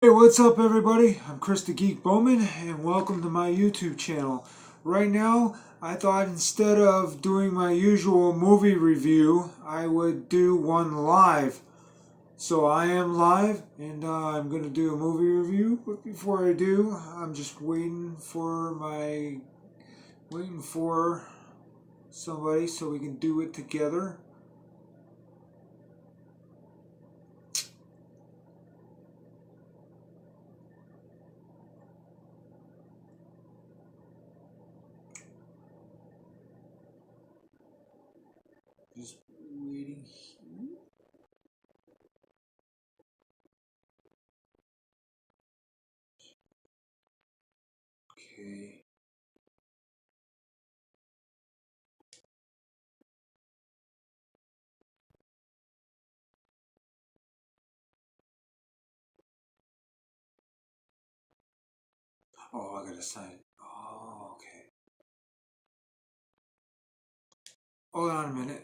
Hey, what's up, everybody? I'm Chris the Geek Bowman, and welcome to my YouTube channel. Right now, I thought instead of doing my usual movie review, I would do one live. So I am live, and I'm going to do a movie review. But before I do, I'm just waiting for somebody so we can do it together. Just waiting here. Okay. Oh, I gotta sign it. Oh, okay. Hold on a minute.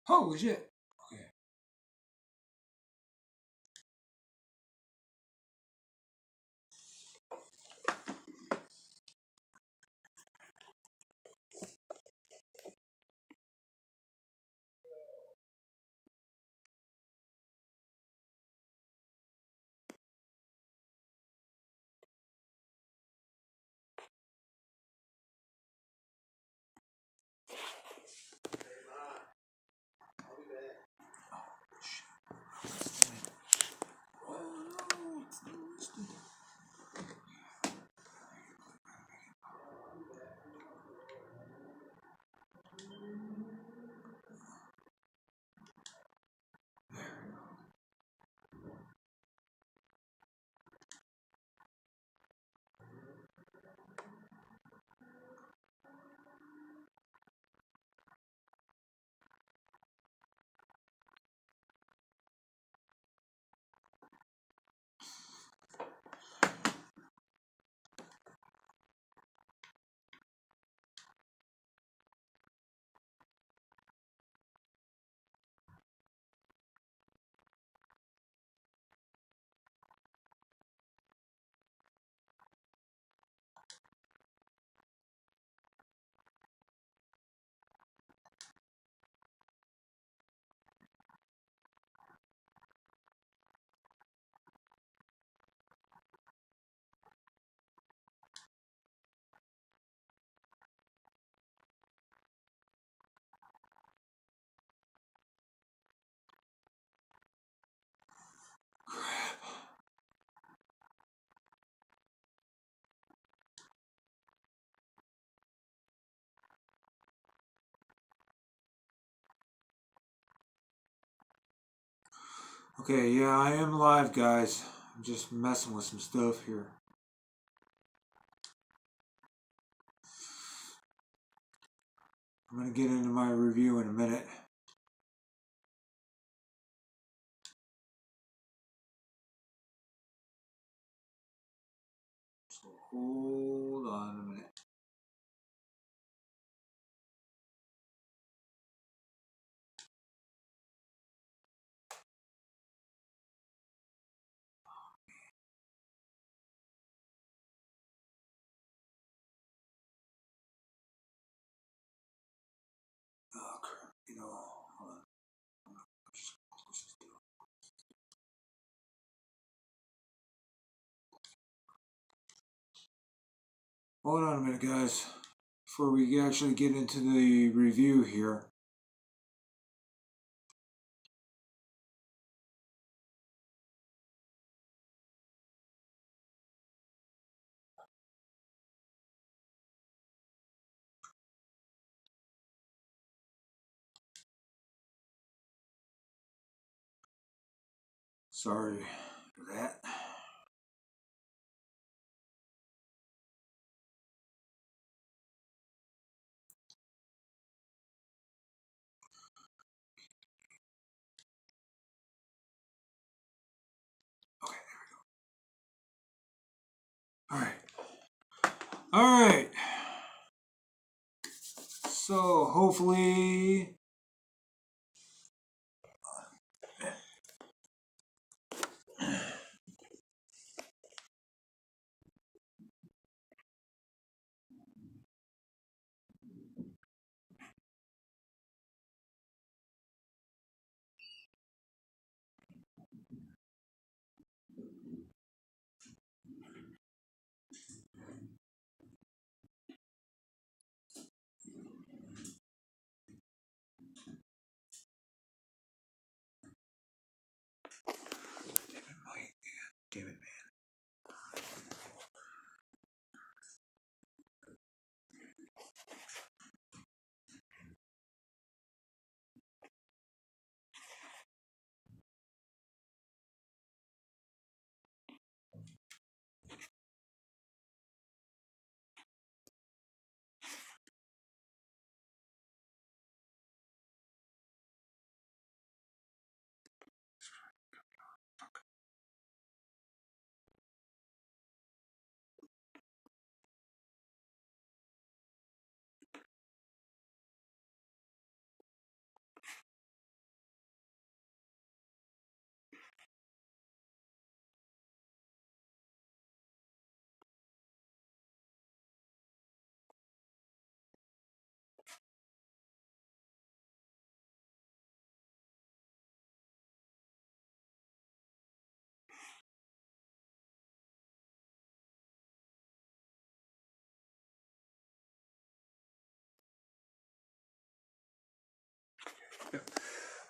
Holy shit. Okay. Okay, yeah, I am live, guys. I'm just messing with some stuff here. I'm gonna get into my review in a minute. So hold on a minute. Oh crap, hold on. Hold on a minute, guys, before we actually get into the review here. Sorry for that. Okay, there we go. Alright. So hopefully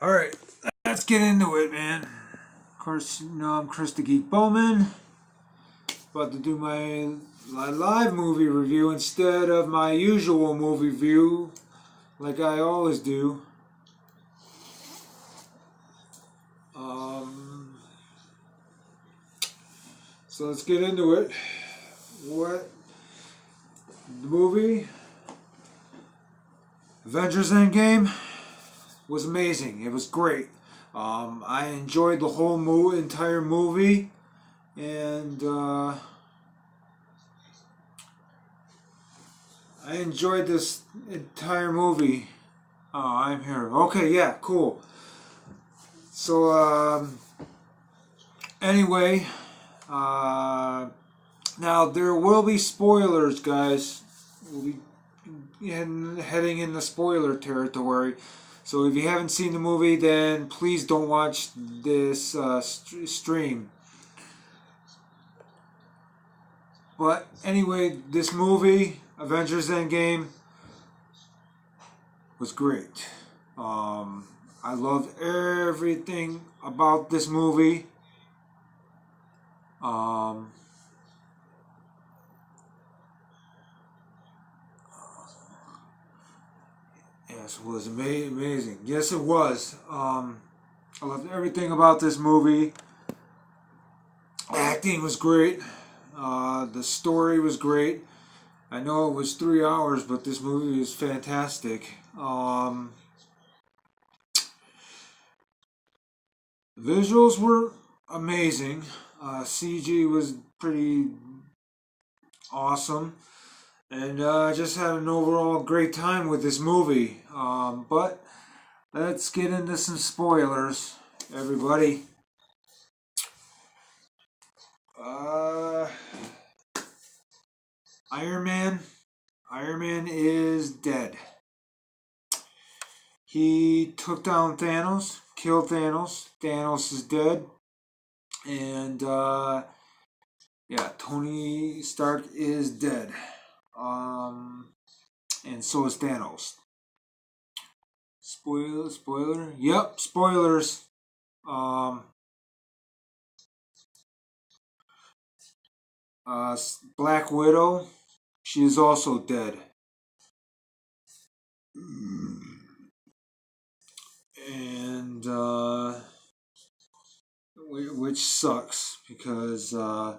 Alright, let's get into it, man. Of course, you know I'm Chris the Geek Bowman. About to do my live movie review instead of my usual movie review, like I always do. Um, so let's get into it. What the movie Avengers Endgame was amazing. It was great. I enjoyed the whole entire movie, and I enjoyed this entire movie. Oh, I'm here. Okay, yeah, cool. So, anyway, uh, now there will be spoilers, guys. We'll be heading into spoiler territory. So if you haven't seen the movie, then please don't watch this stream. But anyway, this movie, Avengers Endgame, was great. Um, I loved everything about this movie. Um, yes, it was amazing. Yes, it was. I loved everything about this movie. Acting was great. The story was great. I know it was 3 hours, but this movie is fantastic. Visuals were amazing. CG was pretty awesome. And I just had an overall great time with this movie. But let's get into some spoilers, everybody. Uh, Iron Man. Iron Man is dead. He took down Thanos, killed Thanos. Thanos is dead. And yeah, Tony Stark is dead. And so is Thanos. Spoiler. Yep, spoilers. Um, Black Widow, she is also dead. And which sucks because I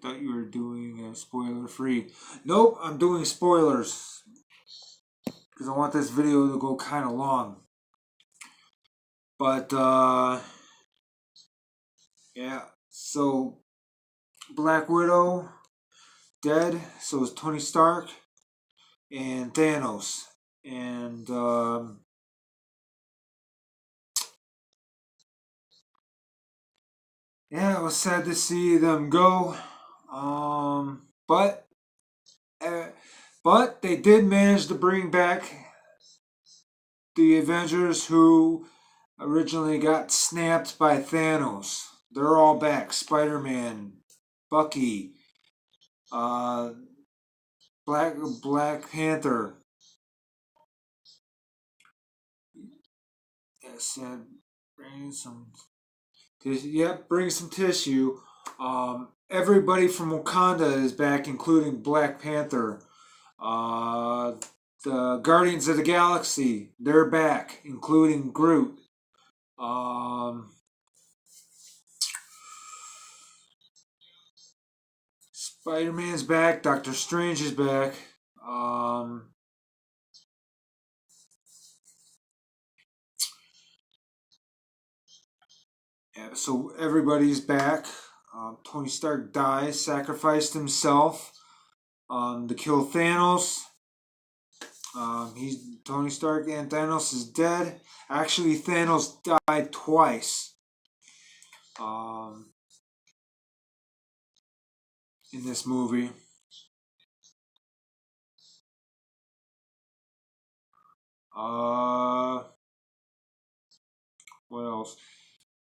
thought you were doing spoiler free. Nope, I'm doing spoilers because I want this video to go kind of long. But yeah, so Black Widow dead. So is Tony Stark and Thanos. And yeah, it was sad to see them go. Um, but uh, but they did manage to bring back the Avengers who originally got snapped by Thanos. They're all back. Spider-Man, Bucky, uh, Black Panther. Yes, bring some. Yep, bring some tissue. Everybody from Wakanda is back, including Black Panther. Uh, the Guardians of the Galaxy, they're back, including Groot. Um, Spider Man's back. Doctor Strange is back. Um, yeah, so everybody's back. Tony Stark dies, sacrificed himself to kill Thanos. He's Tony Stark and Thanos is dead. Actually, Thanos died twice. Um, in this movie. Uh, what else?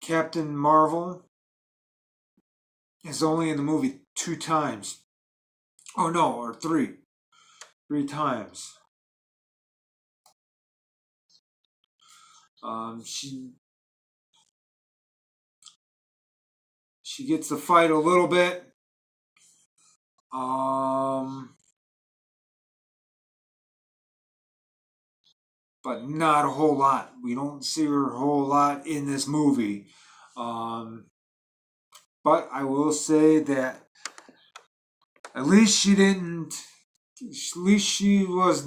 Captain Marvel is only in the movie 2 times. Oh no, or three. 3 times. She gets to fight a little bit. But not a whole lot. We don't see her a whole lot in this movie. Um, but I will say that at least she didn't. At least she was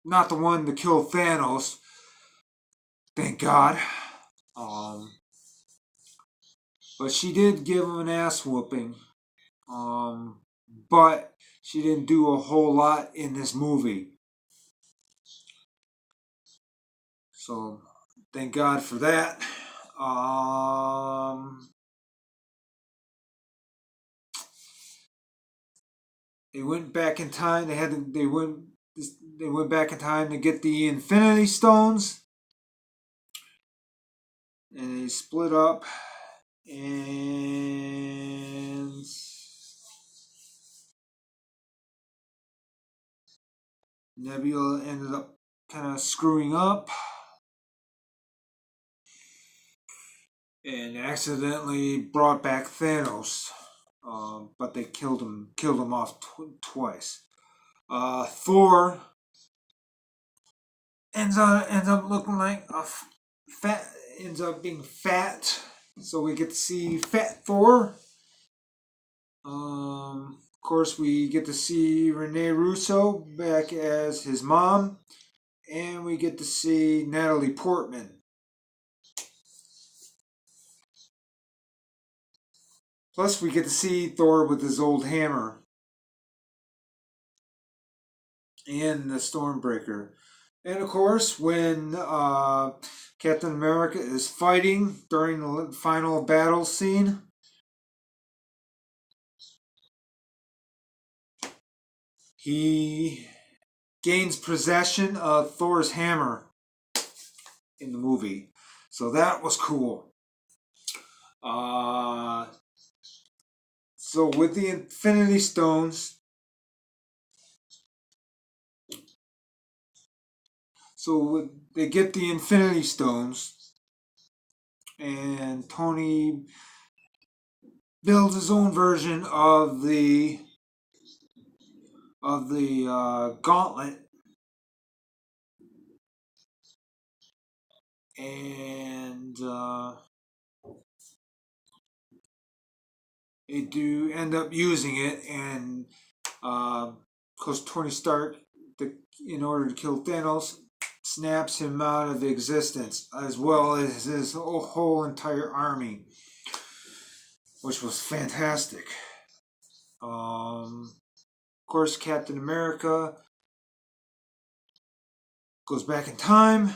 not the one to kill Thanos. Thank God. Um, but she did give him an ass whooping. Um, but she didn't do a whole lot in this movie. So thank God for that. They went back in time. They went back in time to get the Infinity Stones, and they split up. And Nebula ended up kind of screwing up and accidentally brought back Thanos. But they killed him off twice. Thor ends up looking like a fat ends up being fat, so we get to see Fat Thor. Of course, we get to see Renee Russo back as his mom, and we get to see Natalie Portman. Plus, we get to see Thor with his old hammer and the Stormbreaker. And of course, when Captain America is fighting during the final battle scene, he gains possession of Thor's hammer in the movie. So that was cool. Uh, so with the Infinity Stones, they get the Infinity Stones, and Tony builds his own version of the gauntlet, and they do end up using it, and because Tony Stark, in order to kill Thanos, snaps him out of existence, as well as his whole entire army, which was fantastic. Of course, Captain America goes back in time.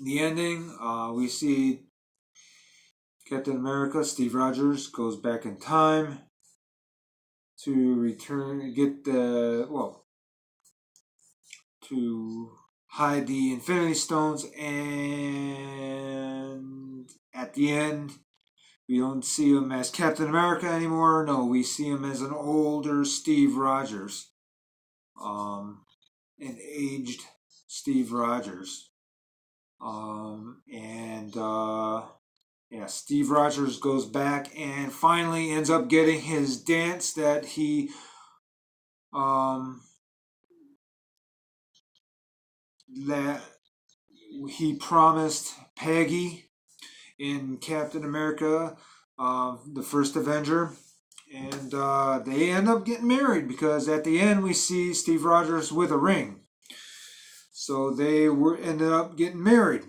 In the ending, we see Captain America, Steve Rogers, goes back in time to to hide the Infinity Stones, and at the end, we don't see him as Captain America anymore. No, we see him as an older Steve Rogers, an aged Steve Rogers, and yeah, Steve Rogers goes back and finally ends up getting his dance um, that he promised Peggy in Captain America, the first Avenger. And they end up getting married because at the end we see Steve Rogers with a ring. So they ended up getting married.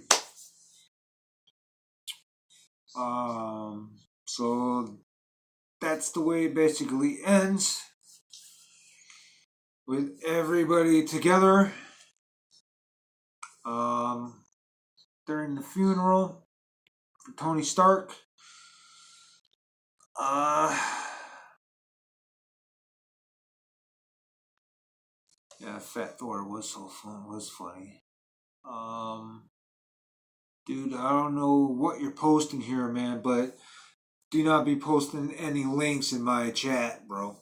So that's the way it basically ends, with everybody together um, during the funeral for Tony Stark. Uh, yeah, Fat Thor was so fun. Was funny. Dude, I don't know what you're posting here, man, but do not be posting any links in my chat, bro.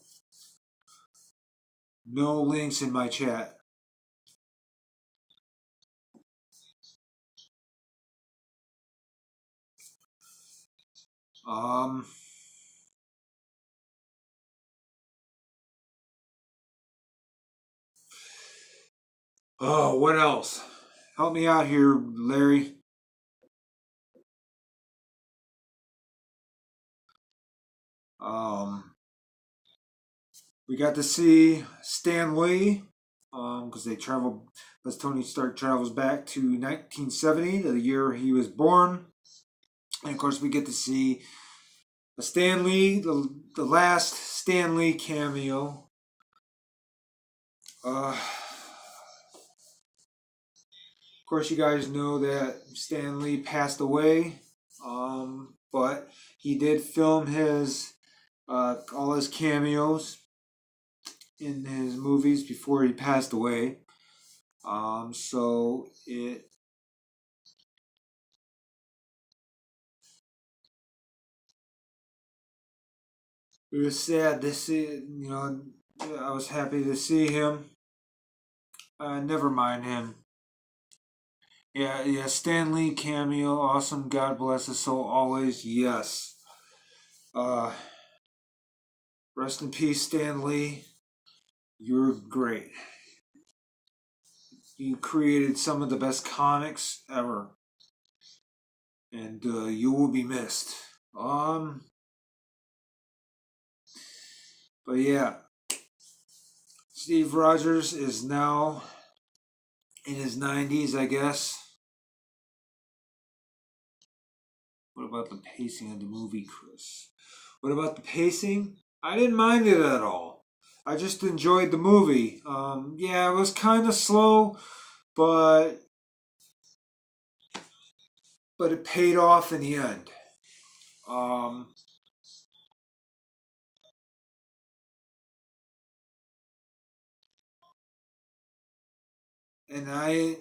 No links in my chat. Um, oh, what else? Help me out here, Larry. Um, we got to see Stan Lee because they travel. As Tony Stark travels back to 1970, the year he was born, and of course we get to see a Stan Lee, the last Stan Lee cameo. Of course, you guys know that Stan Lee passed away, but he did film his all his cameos in his movies before he passed away. So it was sad to see. I was happy to see him. Never mind him. Yeah, yeah. Stan Lee cameo, awesome. God bless his soul always. Yes. Uh, Rest in peace, Stan Lee. You're great. You created some of the best comics ever, and you will be missed. Um, but yeah, Steve Rogers is now in his 90s, I guess. What about the pacing of the movie, Chris? What about the pacing? I didn't mind it at all. I just enjoyed the movie. Yeah, it was kind of slow, but it paid off in the end. Um, and I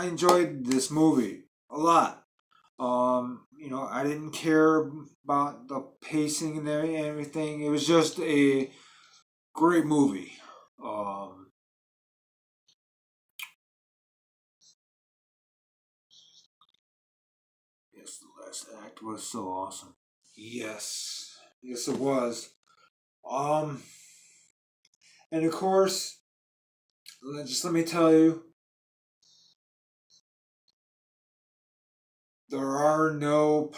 enjoyed this movie a lot. I didn't care about the pacing and everything. It was just a great movie. Um, yes, the last act was so awesome. Yes, yes, it was. Um, and of course, just let me tell you, there are no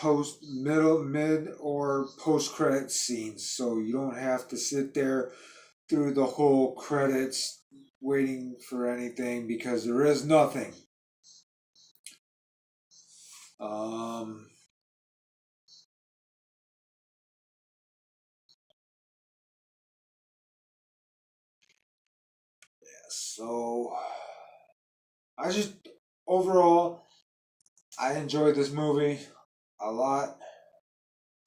mid, or post credit scenes, so you don't have to sit there through the whole credits waiting for anything because there is nothing. Um, so I just overall I enjoyed this movie a lot.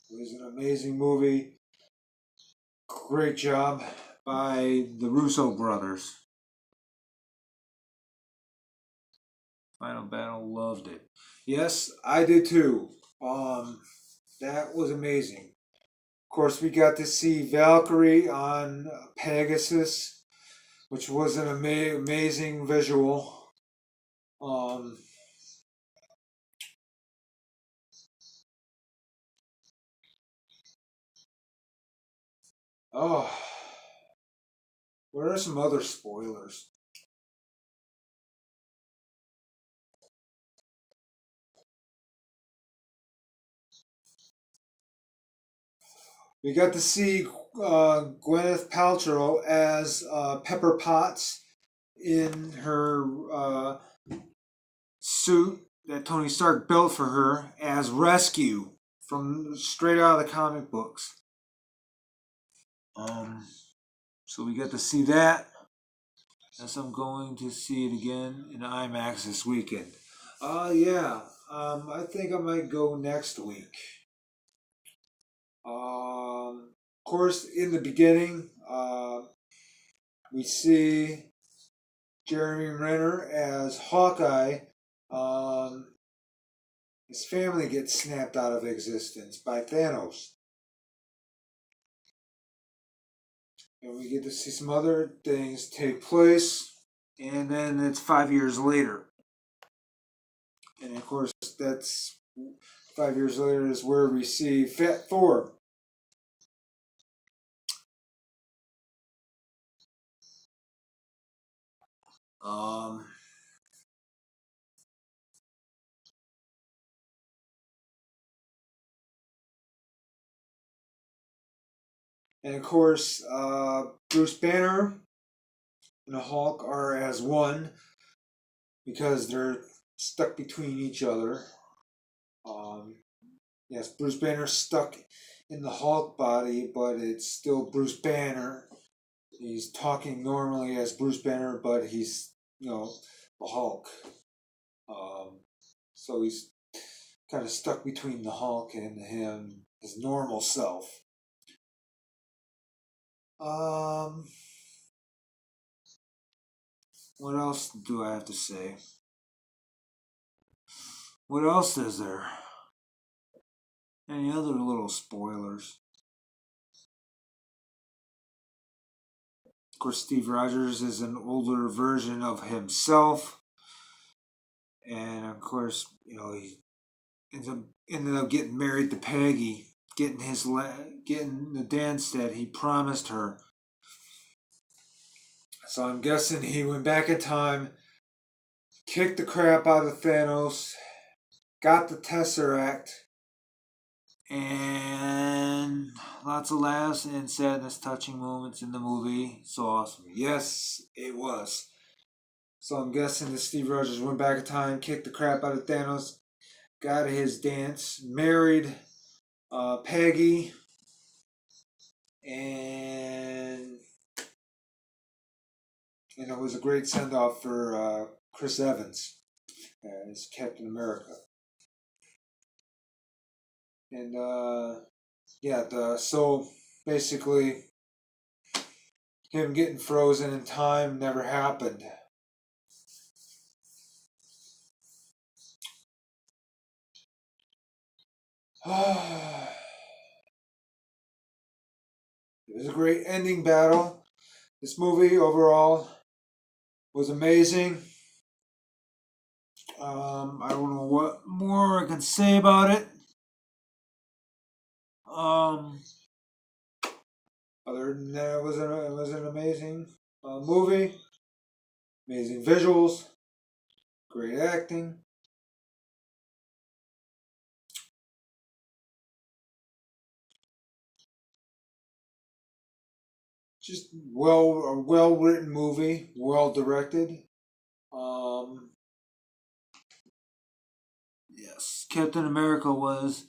It was an amazing movie. Great job by the Russo brothers. Final Battle, loved it. Yes, I did too. Um, that was amazing. Of course, we got to see Valkyrie on Pegasus, which was an amazing visual. Um, oh, what are some other spoilers? We got to see Gwyneth Paltrow as Pepper Potts in her suit that Tony Stark built for her as Rescue from straight out of the comic books. Um, so we got to see that. Yes, I'm going to see it again in IMAX this weekend. Yeah. I think I might go next week. Of course, in the beginning, we see Jeremy Renner as Hawkeye. Um, his family gets snapped out of existence by Thanos. And we get to see some other things take place. And then it's 5 years later. And of course, that's 5 years later is where we see Fat Thor. Um, and of course, Bruce Banner and the Hulk are as one because they're stuck between each other. Um, yes, Bruce Banner's stuck in the Hulk body, but it's still Bruce Banner. He's talking normally as Bruce Banner, but he's, the Hulk. Um, so he's kind of stuck between the Hulk and him, his normal self. Um, what else do I have to say? What else is there? Any other little spoilers? Of course, Steve Rogers is an older version of himself, and of course, he ended up getting married to Peggy, getting the dance that he promised her. So I'm guessing he went back in time, kicked the crap out of Thanos, got the Tesseract, and lots of laughs and sadness touching moments in the movie. So awesome. Yes, it was. So I'm guessing that Steve Rogers went back in time, kicked the crap out of Thanos, got his dance, married Peggy, and it was a great send off for Chris Evans as Captain America. And so basically him getting frozen in time never happened. It was a great ending battle. This movie overall was amazing. I don't know what more I can say about it. Um, Other than that, it was an amazing movie, amazing visuals, great acting. Just a well written movie, well directed. Um, yes, Captain America was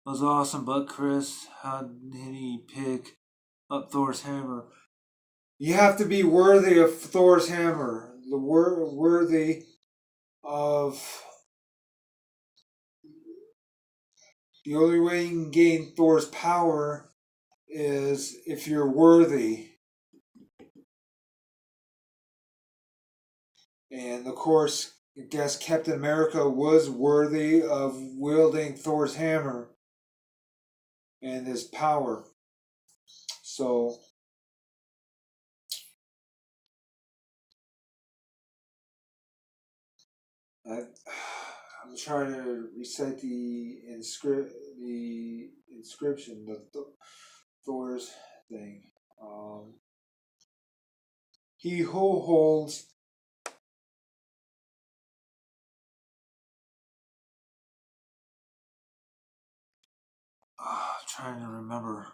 awesome, but Chris, how did he pick up Thor's hammer? You have to be worthy of Thor's hammer. Worthy of the only way you can gain Thor's power is if you're worthy. And of course, I guess Captain America was worthy of wielding Thor's hammer and his power. So I, I'm trying to recite the inscription, the Thor's thing. Um, he who holds trying to remember.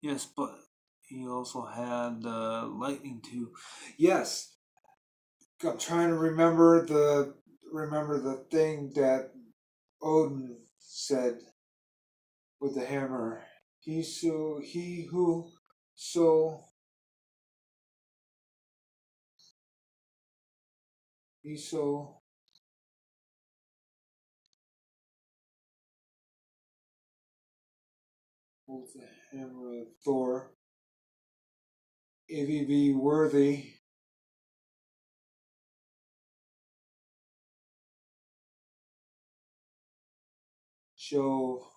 Yes, but he also had lightning too. Yes, I'm trying to remember the thing that Odin said with the hammer. He who so he so holds the hammer of Thor. If he be worthy, shall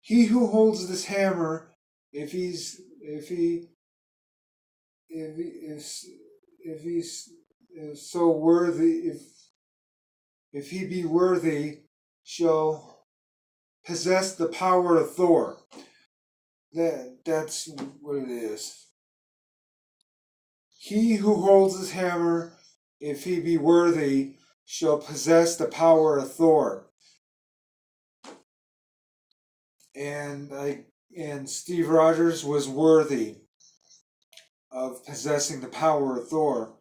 he who holds this hammer, if he's if he if he, if he's so worthy, if he be worthy, shall possess the power of Thor. That's what it is. He who holds his hammer, if he be worthy, shall possess the power of Thor. And Steve Rogers was worthy of possessing the power of Thor.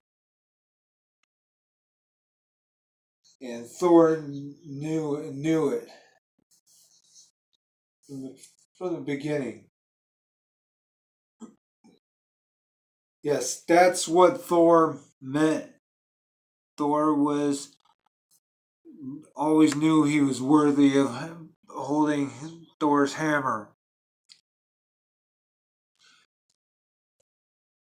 And Thor knew it from the beginning. Yes, that's what Thor meant. Thor always knew he was worthy of holding Thor's hammer.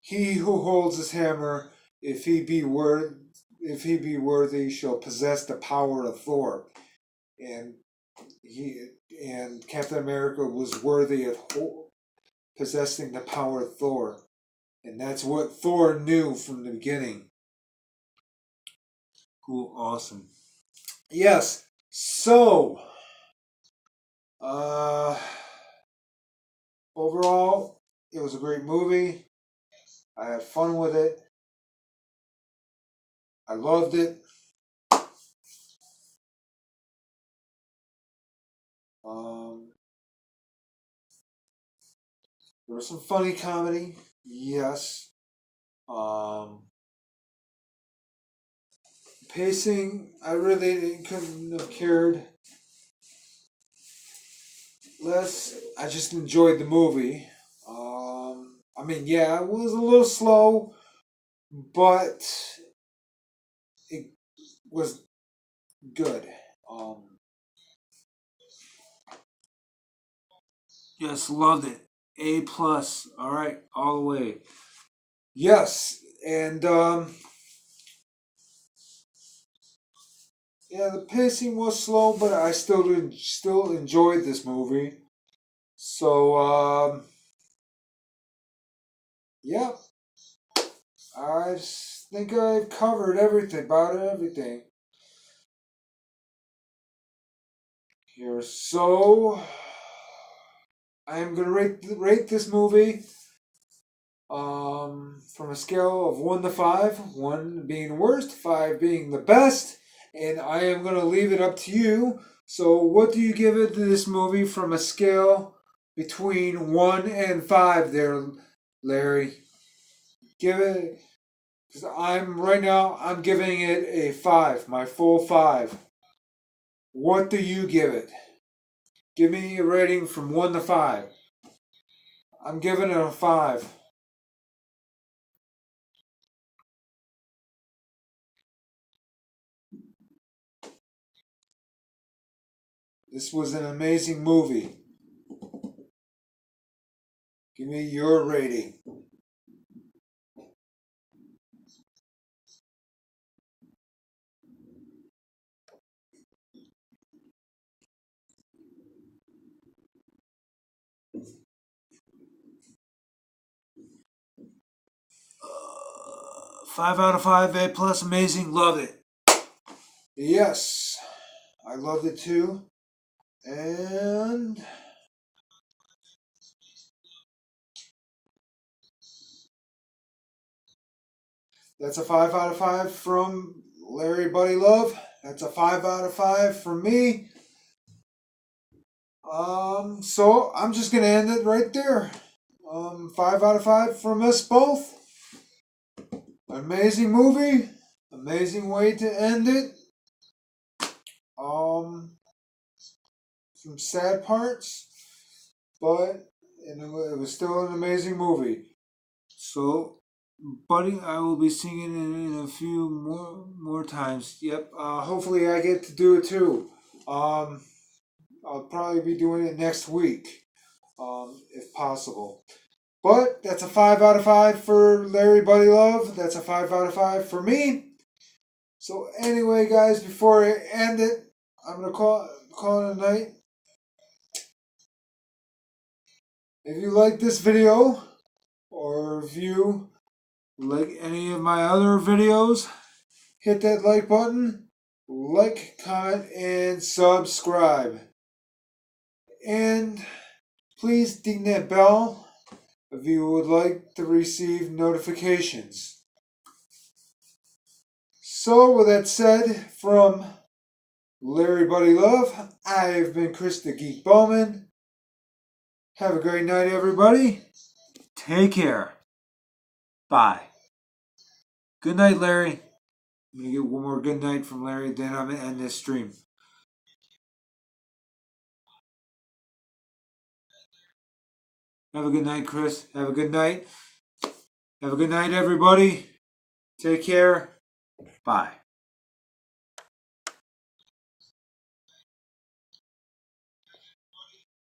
He who holds his hammer, if he be worthy, shall possess the power of Thor. And and Captain America was worthy of possessing the power of Thor. And that's what Thor knew from the beginning. Cool, awesome. Yes. So, overall, it was a great movie. I had fun with it. I loved it. Um, there was some funny comedy. Yes. Um, Pacing, I really couldn't have cared less. I just enjoyed the movie. I mean, yeah, it was a little slow, but it was good. Yes, loved it. A plus. All right, all the way. Yes, and yeah, the pacing was slow, but I still enjoyed this movie. So yeah, I think I've covered everything about everything here. So I am gonna rate this movie from a scale of 1 to 5. 1 being the worst, 5 being the best, and I am gonna leave it up to you. So what do you give it to this movie from a scale between 1 and 5 there, Larry? Give it, because I'm giving it a 5, my full 5. What do you give it? Give me a rating from 1 to 5. I'm giving it a 5. This was an amazing movie. Give me your rating. 5 out of 5, A plus, amazing, loved it. Yes, I loved it too. And that's a 5 out of 5 from Larry Buddy Love. That's a 5 out of 5 from me. So I'm just gonna end it right there. 5 out of 5 from us both. Amazing movie. Amazing way to end it. Some sad parts, but it was still an amazing movie. So, buddy, I will be singing it in a few more times. Yep. Hopefully, I get to do it too. I'll probably be doing it next week, if possible. But that's a 5 out of 5 for Larry Buddy Love. That's a 5 out of 5 for me. So anyway, guys, before I end it, I'm gonna call it a night. If you like this video or review, like any of my other videos, hit that like button, like, comment, and subscribe. And please ding that bell if you would like to receive notifications. So, with that said, from Larry Buddy Love, I've been Chris the Geek Bowman. Have a great night, everybody. Take care. Bye. Good night, Larry. I'm going to get one more good night from Larry, then I'm going to end this stream. Have a good night, Chris. Have a good night. Have a good night, everybody. Take care. Bye.